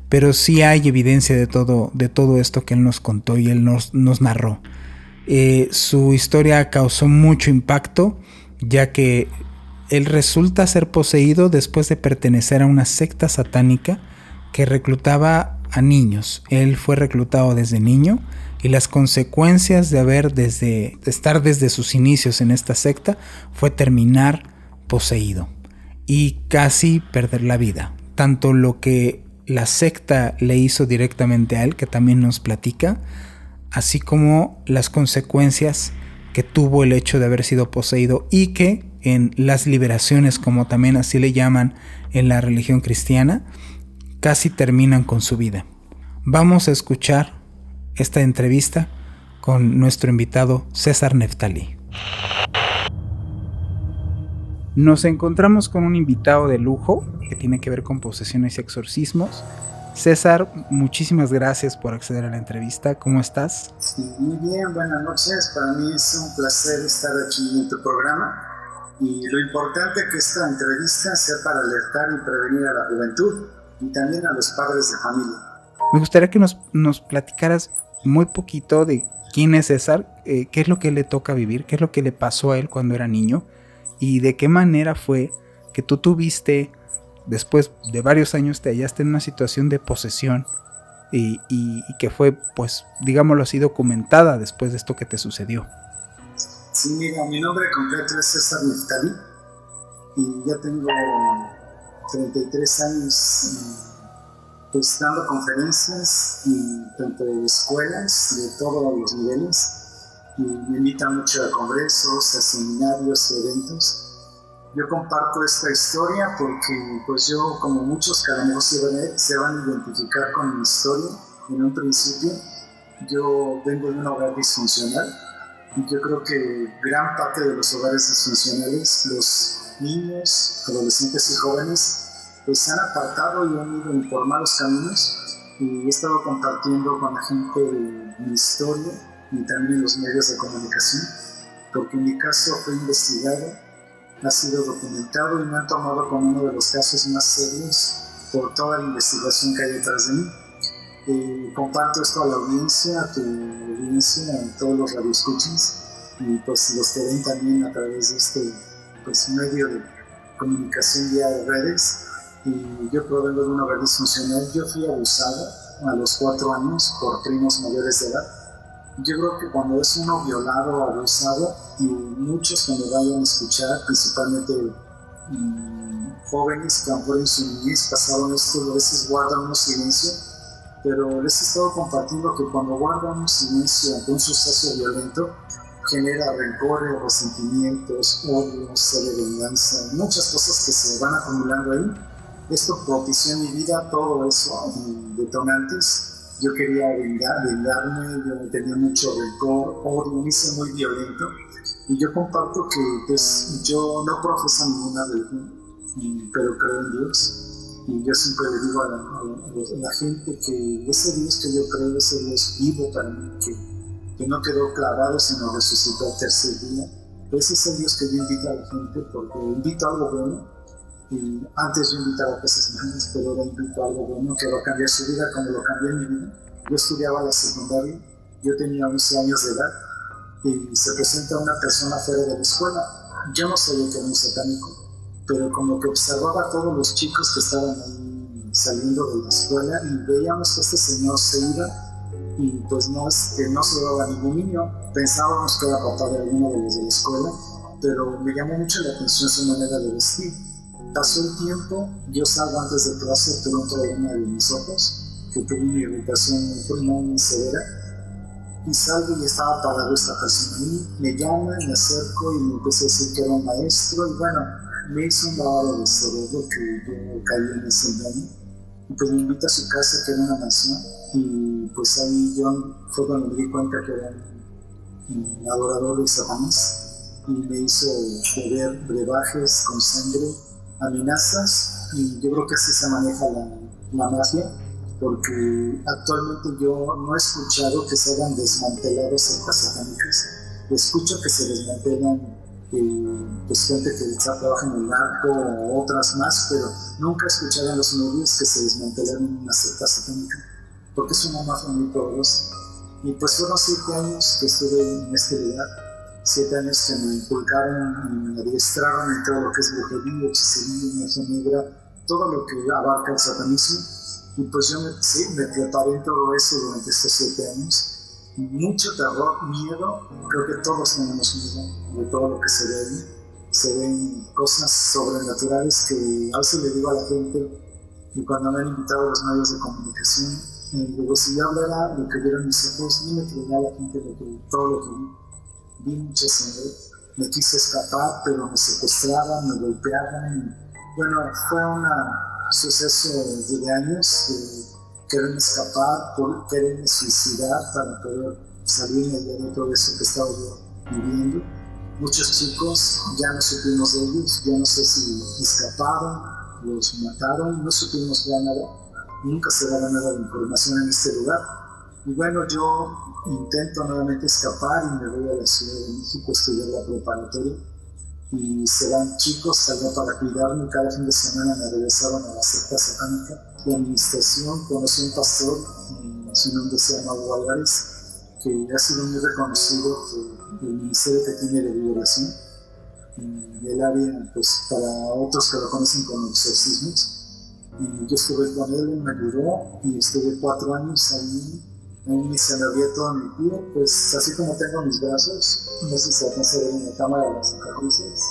pero sí hay evidencia de todo esto que él nos contó y él nos narró. Su historia causó mucho impacto, ya que él resulta ser poseído después de pertenecer a una secta satánica que reclutaba a niños. Él fue reclutado desde niño, y las consecuencias de estar desde sus inicios en esta secta fue terminar poseído y casi perder la vida. Tanto lo que la secta le hizo directamente a él, que también nos platica, así como las consecuencias que tuvo el hecho de haber sido poseído, y que en las liberaciones, como también así le llaman en la religión cristiana, casi terminan con su vida. Vamos a escuchar esta entrevista con nuestro invitado César Neftalí. Nos encontramos con un invitado de lujo que tiene que ver con posesiones y exorcismos. César, muchísimas gracias por acceder a la entrevista. ¿Cómo estás? Muy bien, buenas noches. Para mí es un placer estar aquí en tu programa y lo importante que esta entrevista sea para alertar y prevenir a la juventud y también a los padres de familia. Me gustaría que nos platicaras muy poquito de quién es César, qué es lo que le toca vivir, qué es lo que le pasó a él cuando era niño y de qué manera fue que tú tuviste, después de varios años, te hallaste en una situación de posesión y que fue, pues, digámoslo así, documentada después de esto que te sucedió. Sí, mira, mi nombre completo es César Neftali y ya tengo 33 años pues dando conferencias en tanto escuelas de todos los niveles y me invitan mucho a congresos, a seminarios, eventos. Yo comparto esta historia porque pues yo, como muchos que a lo mejor se van a identificar con mi historia en un principio, yo vengo de un hogar disfuncional y yo creo que gran parte de los hogares disfuncionales, los niños, adolescentes y jóvenes pues se han apartado y han ido por malos caminos y he estado compartiendo con la gente de mi historia y también en los medios de comunicación porque mi caso fue investigado, ha sido documentado y me han tomado como uno de los casos más serios por toda la investigación que hay detrás de mí. Comparto esto a la audiencia, a tu audiencia, a todos los radioescuchas y pues los que ven también a través de este pues, medio de comunicación vía redes. Y yo provengo de un hogar disfuncional. Yo fui abusado a los 4 años por primos mayores de edad. Yo creo que cuando es uno violado o abusado, y muchos que me vayan a escuchar, principalmente jóvenes que a lo mejor en su niñez pasaron esto, a veces guardan un silencio, pero les he estado compartiendo que cuando guardan un silencio ante un suceso violento, genera rencores, resentimientos, odios, sed de venganza, muchas cosas que se van acumulando ahí. Esto propició en mi vida todo eso, detonantes. Yo quería vengarme, yo tenía mucho rencor, odio, me hice muy violento. Y yo comparto que pues, yo no profeso ninguna religión, pero creo en Dios. Y yo siempre le digo a la gente que ese Dios que yo creo, ese Dios vivo para mí, que no quedó clavado, sino resucitó al tercer día. Ese es el Dios que yo invito a la gente, porque invito a algo bueno. Y antes yo invitaba cosas malas, pero ahora invito a algo bueno que va a cambiar su vida como lo cambió en mi vida. Yo estudiaba la secundaria, yo tenía 11 años de edad y se presenta una persona fuera de la escuela. Yo no sabía que era un satánico, pero como que observaba a todos los chicos que estaban ahí saliendo de la escuela y veíamos que este señor se iba y pues no se llevaba ningún niño. Pensábamos que era papá de alguno de los de la escuela, pero me llamó mucho la atención su manera de vestir. Pasó el tiempo, yo salgo antes de clase, tuve un problema de mis ojos, que tuve una irritación muy severa, y salgo y estaba parado esta persona ahí, me llama, me acerco y me empieza a decir que era un maestro, y bueno, me hizo un lavado de cerebro que yo caí en ese engaño, y pues me invita a su casa, que era una mansión, y pues ahí yo fue cuando me di cuenta que era un adorador de Satanás, y me hizo beber brebajes con sangre, amenazas, y yo creo que así se maneja la mafia, porque actualmente yo no he escuchado que se hayan desmantelado sectas satánicas. Escucho que se desmantelan pues gente que trabaja en el narco o otras más, pero nunca he escuchado en los medios que se desmantelaron una secta satánica, porque es una mafia muy poderosa. Y pues fueron 7 años que estuve en este lugar, 7 años que me inculcaron, me adiestraron en todo lo que es brujería, hechicería, magia negra, todo lo que abarca el satanismo. Y pues yo me preparé en todo eso durante estos 7 años. Mucho terror, miedo, creo que todos tenemos miedo de todo lo que se ve ahí. Se ven cosas sobrenaturales que a veces le digo a la gente, y cuando me han invitado a los medios de comunicación, digo, si yo hablara lo que vieron mis ojos, no me creía a la gente todo lo que vi mucha sangre, me quise escapar, pero me secuestraban, me golpeaban. Bueno, fue un suceso de años, quererme escapar, quererme suicidar para poder salirme de todo eso que estaba yo viviendo. Muchos chicos, ya no supimos de ellos, ya no sé si escaparon, los mataron, no supimos ya nada. nunca se daba nada de información en este lugar. Y bueno, yo intento nuevamente escapar y me voy a la Ciudad de México a estudiar la preparatoria. Y se van chicos, salgo para cuidarme, cada fin de semana me regresaban a la secta satánica. La administración conocí a un pastor, su nombre se llama Hugo Álvarez, que ha sido muy reconocido por el ministerio que tiene de liberación. El área, pues para otros que lo conocen como exorcismos. Yo estuve con él, me ayudó y estuve 4 años ahí. Y se me abrió todo mi pie, pues así como tengo mis brazos, no sé si se alcanza a ver en la cámara las cicatrices.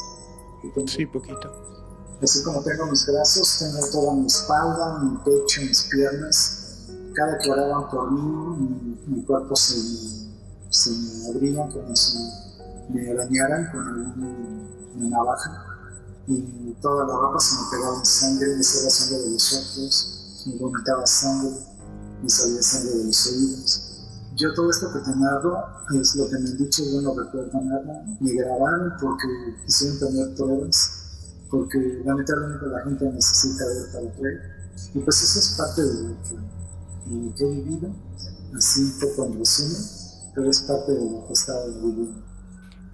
Sí, poquito. Así como tengo mis brazos, tengo toda mi espalda, mi pecho, mis piernas. Cada que oraban por mí, mi cuerpo se me abría como si me arañaran con una navaja. Y toda la ropa se me pegaba en sangre, me salía sangre de los ojos, me vomitaba sangre, me salía sangre de los oídos. Yo todo esto que te narro es lo que me han dicho, yo no recuerdo nada. Me grabaron porque quisieron tener pruebas, porque lamentablemente la gente necesita ver para creer. Y pues eso es parte de lo que he vivido, así un poco en resumen, pero es parte de lo que he estado viviendo.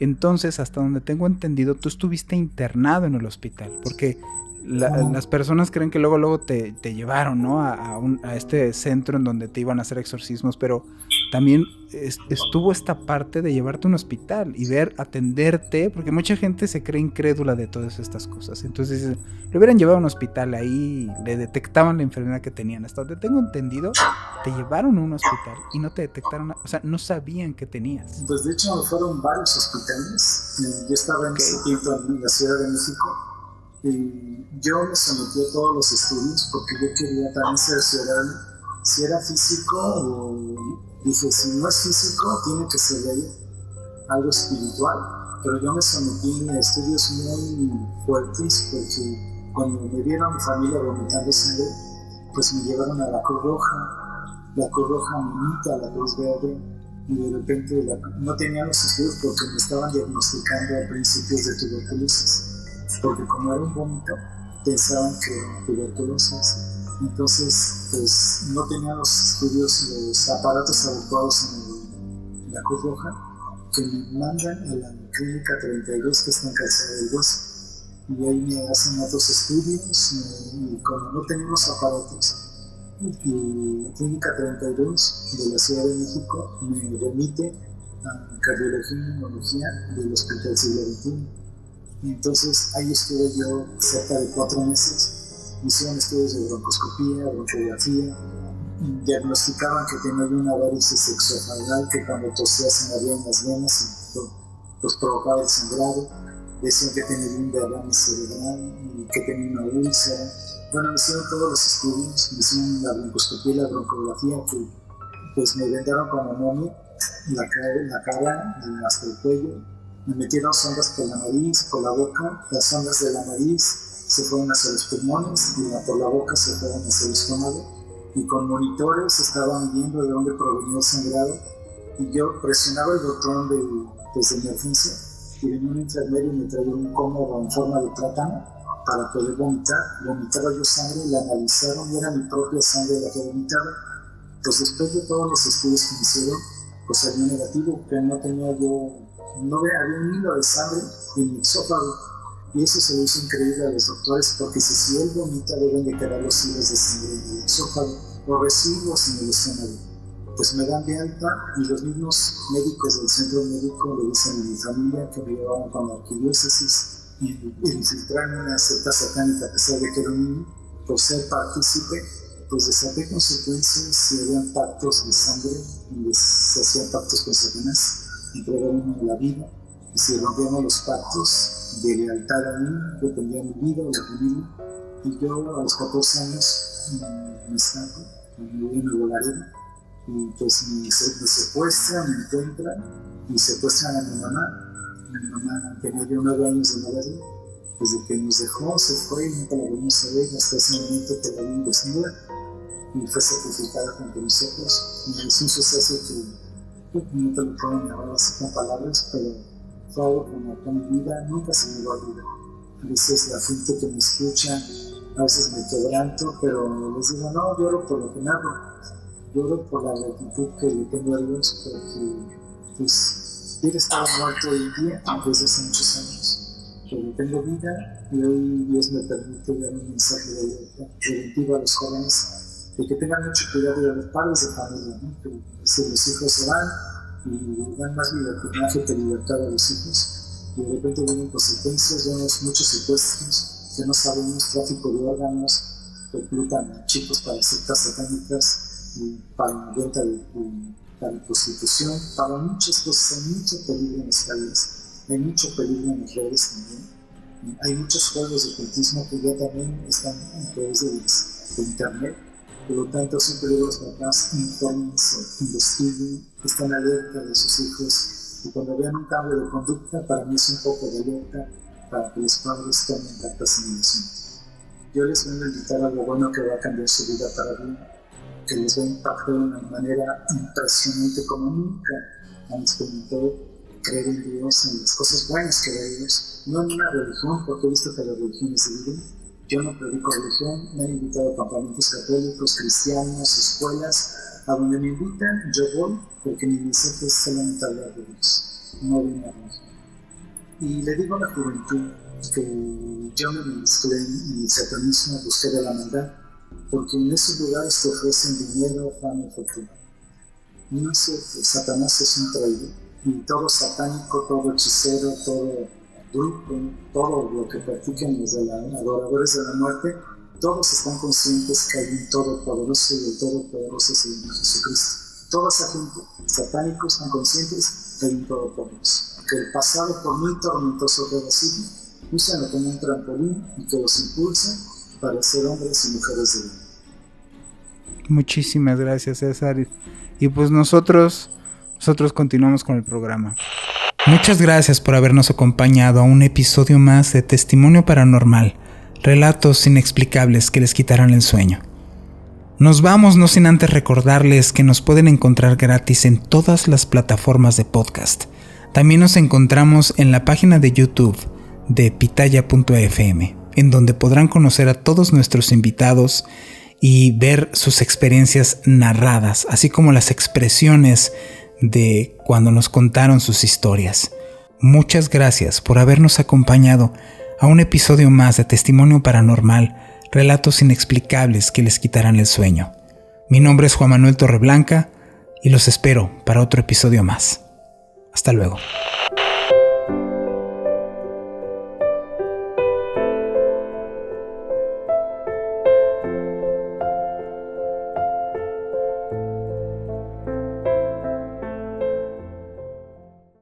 Entonces, hasta donde tengo entendido, tú estuviste internado en el hospital, porque las personas creen que luego te llevaron, ¿no? a este centro en donde te iban a hacer exorcismos, pero también estuvo esta parte de llevarte a un hospital y atenderte, porque mucha gente se cree incrédula de todas estas cosas. Entonces, le hubieran llevado a un hospital ahí, le detectaban la enfermedad que tenían. Hasta donde tengo entendido, te llevaron a un hospital y no te detectaron, o sea, no sabían qué tenías. Pues de hecho fueron varios hospitales. Yo estaba en ese tiempo en la Ciudad de México. Y yo me sometí a todos los estudios porque yo quería también cerciorarme si era físico o dije, si no es físico, tiene que ser de ahí, algo espiritual. Pero yo me sometí a estudios muy fuertes porque cuando me vieron mi familia vomitando sangre, pues me llevaron a la Cruz Roja. La Cruz Roja me invita a la Cruz Verde y de repente no tenía los estudios porque me estaban diagnosticando a principios de tuberculosis. Porque como era un vómito, pensaban que era tuberculosis. Entonces, pues no tenían los estudios, los aparatos adecuados en la Cruz Roja, que me mandan a la Clínica 32, que está en Calzada del Hueso. Y ahí me hacen otros estudios, y como no teníamos aparatos, y la Clínica 32 de la Ciudad de México me remite a cardiología y neumología del Hospital Siglo XXI. Entonces ahí estuve yo cerca de 4 meses, hicieron estudios de broncoscopía, broncografía, diagnosticaban que tenía una varices exofagal que cuando tosía se me abrían las venas y pues provocaba el sangrado, decían que tenía un derrame cerebral y que tenía una úlcera. Bueno, me hicieron todos los estudios, me hicieron la broncoscopía y la broncografía que pues me vendaron como momia, la cara hasta el cuello. Me metieron sondas por la nariz, por la boca. Las sondas de la nariz se fueron hacia los pulmones y por la boca se fueron hacia el estómago. Y con monitores estaban viendo de dónde provenía el sangrado. Y yo presionaba el botón de emergencia y venía un enfermero y me traía un cómodo en forma de plátano para poder vomitar. Vomitaba yo sangre, la analizaron y era mi propia sangre la que vomitaba. Pues después de todos los estudios que me hicieron, pues salió negativo, que no tenía yo... No había un hilo de sangre en mi esófago y eso se lo hizo increíble a los doctores porque si él vomita deben de quedar los hilos de sangre en el esófago o residuos en el estómago. Pues me dan de alta y los mismos médicos del centro médico le dicen a mi familia que me llevaban con la arquidiócesis y infiltraron una secta satánica a pesar de que era un niño. Por ser partícipe, pues desaté consecuencias si habían pactos de sangre y se hacían pactos con Satanás. Entregaron la vida y si rompíamos los pactos de lealtad a mí, dependía mi vida o la familia. Y yo a los 14 años me escapo, me voy a Nuevo Laredo y pues me secuestran, me encuentran y secuestran a mi mamá. Mi mamá tenía yo 9 años de no verla, desde que nos dejó se fue y nunca la volvimos a ver hasta ese momento que la vi desnuda y fue sacrificada junto a nosotros. Y es un suceso que no te lo puedo narrar así con palabras, pero fue algo que marcó mi vida, nunca se me va a olvidar. A veces la gente que me escucha a veces me quebranto, pero les digo, no, lloro por lo que narro, lloro por la gratitud que le tengo a Dios, porque pues hubiera estado muerto hoy en día desde hace muchos años, pero tengo vida y hoy Dios me permite dar un mensaje de alerta preventivo a los jóvenes de que tengan mucho cuidado, y a los padres de familia, ¿no? Que si los hijos se van y dan más libertinaje que libertad a los hijos, y de repente vienen consecuencias, vemos muchos secuestros que no sabemos, tráfico de órganos, reclutan a chicos para sectas satánicas y para venta para prostitución, para muchas cosas. Hay mucho peligro en las calles, hay mucho peligro en las redes también, hay muchos juegos de ocultismo que ya también están a través de internet. Por lo tanto, siempre digo a los papás, infórmense, investiguen, estén alerta de sus hijos, y cuando vean un cambio de conducta, para mí es un poco de alerta para que los padres tomen cartas en el asunto. Yo les vengo a invitar a algo bueno que va a cambiar su vida para bien, que les va a impactar de una manera impresionante como nunca han experimentado creer en Dios, en las cosas buenas que da Dios, no en una religión, porque he visto que las religiones dividen. Yo no predico religión, me han invitado a campamentos católicos, cristianos, escuelas, a donde me invitan, yo voy, porque mi mensaje es solamente hablar de Dios, no de una religión. Y le digo a la juventud que yo me mezclé en el satanismo, busqué de la maldad, porque en esos lugares te ofrecen dinero, fama y fortuna. No es cierto, Satanás es un traidor, y todo satánico, todo hechicero, todo grupo, todo lo que practican los adoradores de la muerte, todos están conscientes que hay un todopoderoso, y el todopoderoso es el Señor Jesucristo. Toda esa gente, satánicos, están conscientes que hay un todopoderoso, que el pasado, por muy tormentoso que haya sido, úsenlo como un trampolín y que los impulsa para ser hombres y mujeres de bien. Muchísimas gracias, César. Y pues nosotros continuamos con el programa. Muchas gracias por habernos acompañado a un episodio más de Testimonio Paranormal, relatos inexplicables que les quitarán el sueño. Nos vamos no sin antes recordarles que nos pueden encontrar gratis en todas las plataformas de podcast. También nos encontramos en la página de YouTube de pitaya.fm, en donde podrán conocer a todos nuestros invitados y ver sus experiencias narradas, así como las expresiones de cuando nos contaron sus historias. Muchas gracias por habernos acompañado a un episodio más de Testimonio Paranormal, relatos inexplicables que les quitarán el sueño. Mi nombre es Juan Manuel Torreblanca y los espero para otro episodio más. Hasta luego.